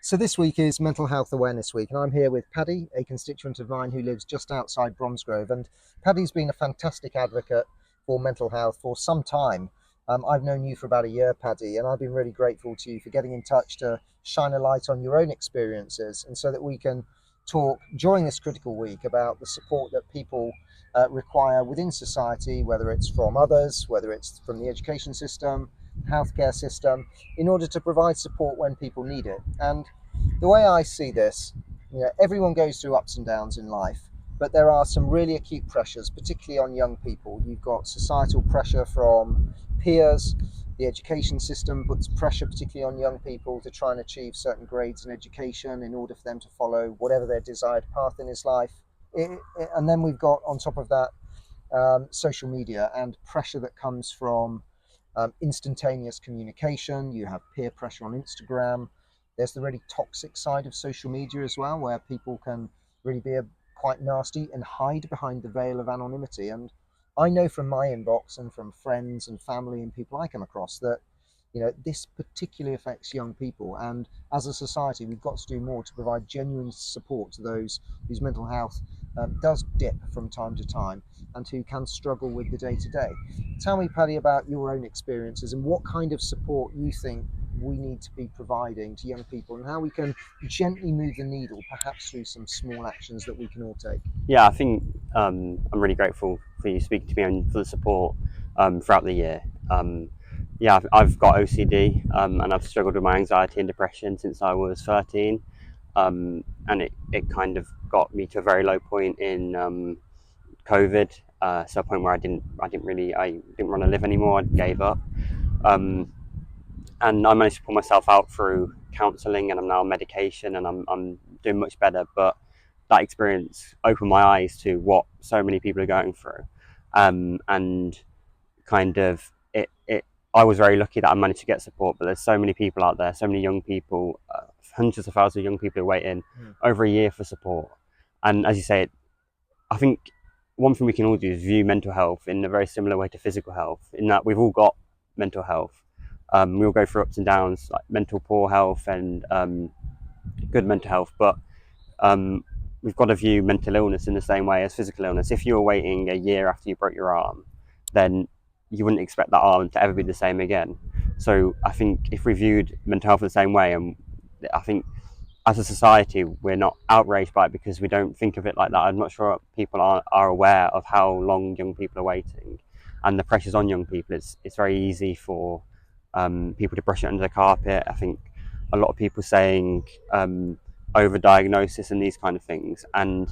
So this week is Mental Health Awareness Week, and I'm here with Paddy, a constituent of mine who lives just outside Bromsgrove. And Paddy's been a fantastic advocate for mental health for some time. I've known you for about a year, Paddy, and I've been really grateful to you for getting in touch to shine a light on your own experiences, and so that we can talk during this critical week about the support that people require within society, whether it's from others, whether it's from the education system, healthcare system, in order to provide support when people need it. And the way I see this, everyone goes through ups and downs in life, but there are some really acute pressures, particularly on young people. You've got societal pressure from peers. The education system puts pressure, particularly on young people, to try and achieve certain grades in education in order for them to follow whatever their desired path in his life. And then we've got, on top of that, social media and pressure that comes from instantaneous communication. You have peer pressure on Instagram. There's the really toxic side of social media as well, where people can really be quite nasty and hide behind the veil of anonymity. And I know from my inbox and from friends and family and people I come across that this particularly affects young people. And as a society, we've got to do more to provide genuine support to those whose mental health does dip from time to time and who can struggle with the day to day. Tell me, Paddy, about your own experiences and what kind of support you think we need to be providing to young people, and how we can gently move the needle, perhaps through some small actions that we can all take. Yeah, I think I'm really grateful for you speaking to me and for the support throughout the year. Yeah, I've got OCD and I've struggled with my anxiety and depression since I was 13. And it kind of got me to a very low point in COVID, so a point where I didn't want to live anymore. I gave up, um, and I managed to pull myself out through counselling, and I'm now on medication, and I'm doing much better. But that experience opened my eyes to what so many people are going through, and kind of it. I was very lucky that I managed to get support, but there's so many people out there, so many young people, hundreds of thousands of young people are waiting over a year for support. And as you say, I think one thing we can all do is view mental health in a very similar way to physical health, in that we've all got mental health. We all go through ups and downs, like mental poor health and good mental health, but um, we've got to view mental illness in the same way as physical illness. If you were waiting a year after you broke your arm, then you wouldn't expect that arm to ever be the same again. So I think if we viewed mental health the same way, and I think as a society we're not outraged by it because we don't think of it like that. I'm not sure people are aware of how long young people are waiting and the pressures on young people. It's very easy for people to brush it under the carpet. I think a lot of people saying overdiagnosis and these kind of things, and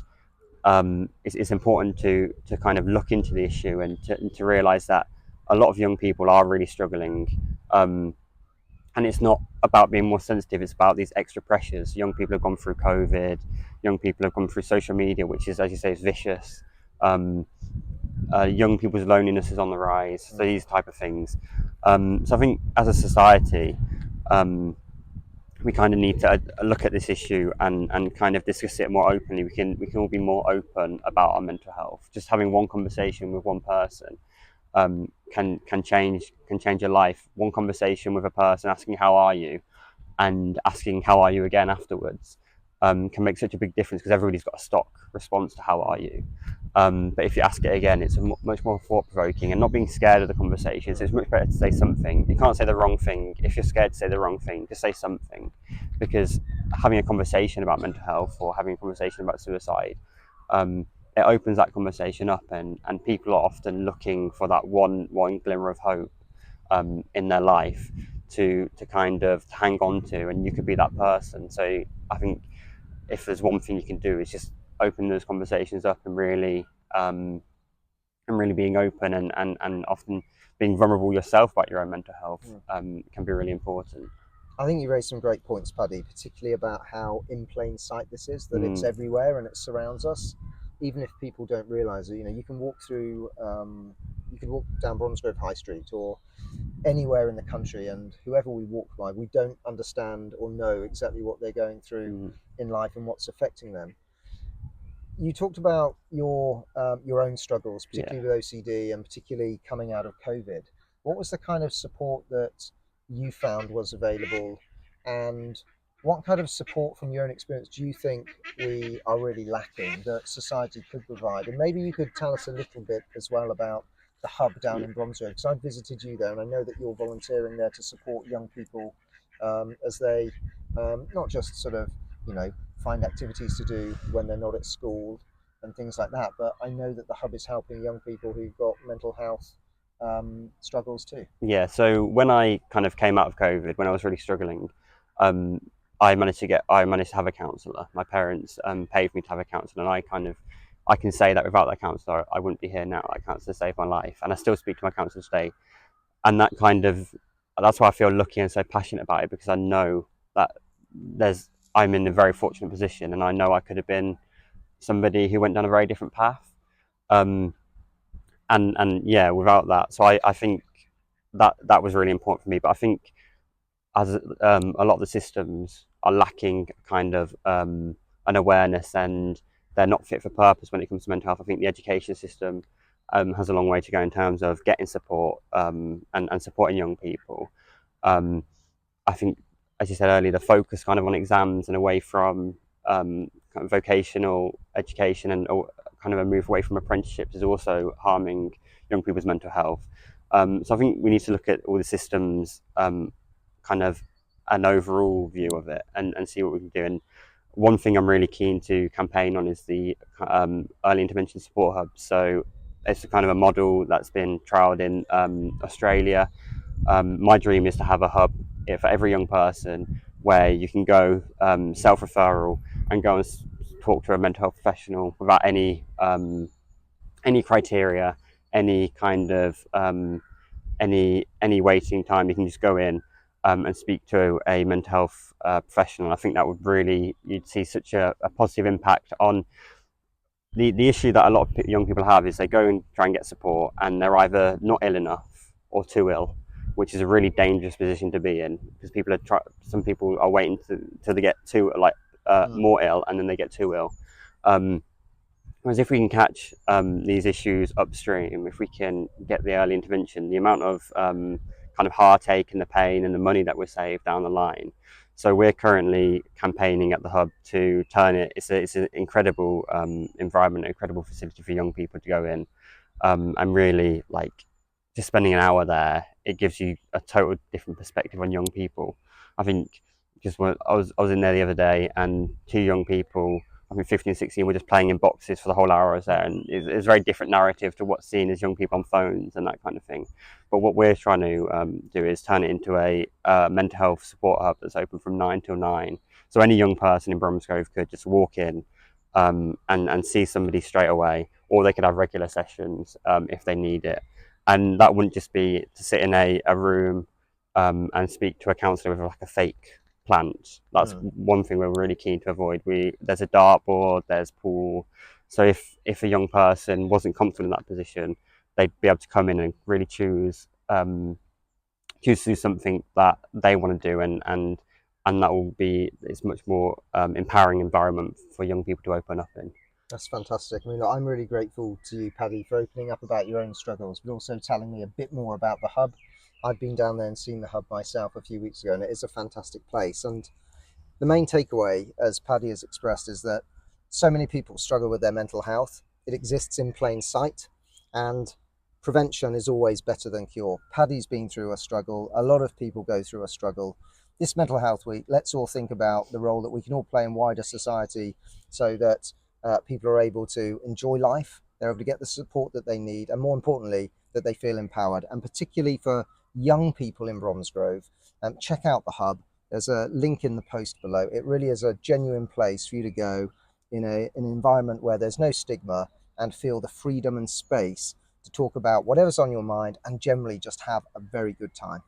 it's important to kind of look into the issue and to realize that a lot of young people are really struggling. And it's not about being more sensitive, it's about these extra pressures. Young people have gone through COVID, young people have gone through social media, which is, as you say, is vicious. um, Young people's loneliness is on the rise, so these type of things. So I think as a society, we kind of need to look at this issue and kind of discuss it more openly. We can all be more open about our mental health. Just having one conversation with one person can change your life. One conversation with a person asking how are you, and asking how are you again afterwards, can make such a big difference, because everybody's got a stock response to how are you. But if you ask it again, it's much more thought provoking, and not being scared of the conversation. So it's much better to say something. You can't say the wrong thing. If you're scared to say the wrong thing, just say something, because having a conversation about mental health or having a conversation about suicide, it opens that conversation up, and people are often looking for that one glimmer of hope in their life to kind of hang on to, and you could be that person. So I think if there's one thing you can do, is just open those conversations up, and really being open, and often being vulnerable yourself about your own mental health can be really important. I think you raised some great points, Paddy, particularly about how in plain sight this is, that it's Mm, everywhere and it surrounds us, even if people don't realise it. You can walk through, you can walk down Bromsgrove High Street or anywhere in the country, and whoever we walk by, we don't understand or know exactly what they're going through mm, in life and what's affecting them. You talked about your own struggles, yeah. particularly with OCD and particularly coming out of COVID. What was the kind of support that you found was available, and What kind of support from your own experience do you think we are really lacking that society could provide? And maybe you could tell us a little bit as well about the hub down in Bromsgrove, because I visited you there and I know that you're volunteering there to support young people as they not just sort of, you know, find activities to do when they're not at school and things like that, but I know that the hub is helping young people who've got mental health struggles too. Yeah, so when I kind of came out of COVID, when I was really struggling, um, I managed to have a counsellor. My parents paid for me to have a counsellor, and I can say that without that counsellor, I wouldn't be here now. That counsellor saved my life, and I still speak to my counsellor today. And that's why I feel lucky and so passionate about it, because I know that I'm in a very fortunate position, and I know I could have been somebody who went down a very different path. Um, and yeah, without that, so I think that was really important for me. But I think as a lot of the systems are lacking kind of an awareness, and they're not fit for purpose when it comes to mental health. I think the education system has a long way to go in terms of getting support and supporting young people. Um, I think, as you said earlier, the focus kind of on exams and away from kind of vocational education, and kind of a move away from apprenticeships is also harming young people's mental health. So I think we need to look at all the systems, kind of an overall view of it, and see what we can do. And one thing I'm really keen to campaign on is the early intervention support hub. So it's a kind of a model that's been trialled in Australia. My dream is to have a hub for every young person where you can go self referral and go and talk to a mental health professional without any criteria, any kind of any waiting time. You can just go in and speak to a mental health professional. I think that would really, you'd see such a positive impact on the issue that a lot of young people have, is they go and try and get support, and they're either not ill enough or too ill, which is a really dangerous position to be in, because some people are waiting till they get too Mm. more ill, and then they get too ill. Um, Whereas if we can catch these issues upstream, if we can get the early intervention, the amount of kind of heartache and the pain and the money that we're saved down the line. So we're currently campaigning at the hub to turn it. It's an incredible environment, incredible facility for young people to go in, and really, like, just spending an hour there, it gives you a total different perspective on young people. I think, just when I was in there the other day, and two young people, I think 15, 16, were just playing in boxes for the whole hour I was there, and it's a very different narrative to what's seen as young people on phones and that kind of thing. But what we're trying to do is turn it into a mental health support hub that's open from 9 till 9. So any young person in Bromsgrove could just walk in and see somebody straight away, or they could have regular sessions if they need it. And that wouldn't just be to sit in a room and speak to a counsellor with like a fake plant. That's Mm. one thing we're really keen to avoid. There's a dartboard, there's pool. So if a young person wasn't comfortable in that position, they'd be able to come in and really choose to do something that they want to do, and that will be, it's much more empowering environment for young people to open up in. That's fantastic. I mean, look, I'm really grateful to you, Paddy, for opening up about your own struggles, but also telling me a bit more about the hub. I've been down there and seen the hub myself a few weeks ago, and it is a fantastic place. And the main takeaway, as Paddy has expressed, is that so many people struggle with their mental health. It exists in plain sight, and prevention is always better than cure. Paddy's been through a struggle. A lot of people go through a struggle. This Mental Health Week, let's all think about the role that we can all play in wider society so that people are able to enjoy life, they're able to get the support that they need, and more importantly, that they feel empowered. And particularly for young people in Bromsgrove, check out the hub. There's a link in the post below. It really is a genuine place for you to go in an environment where there's no stigma, and feel the freedom and space to talk about whatever's on your mind, and generally just have a very good time.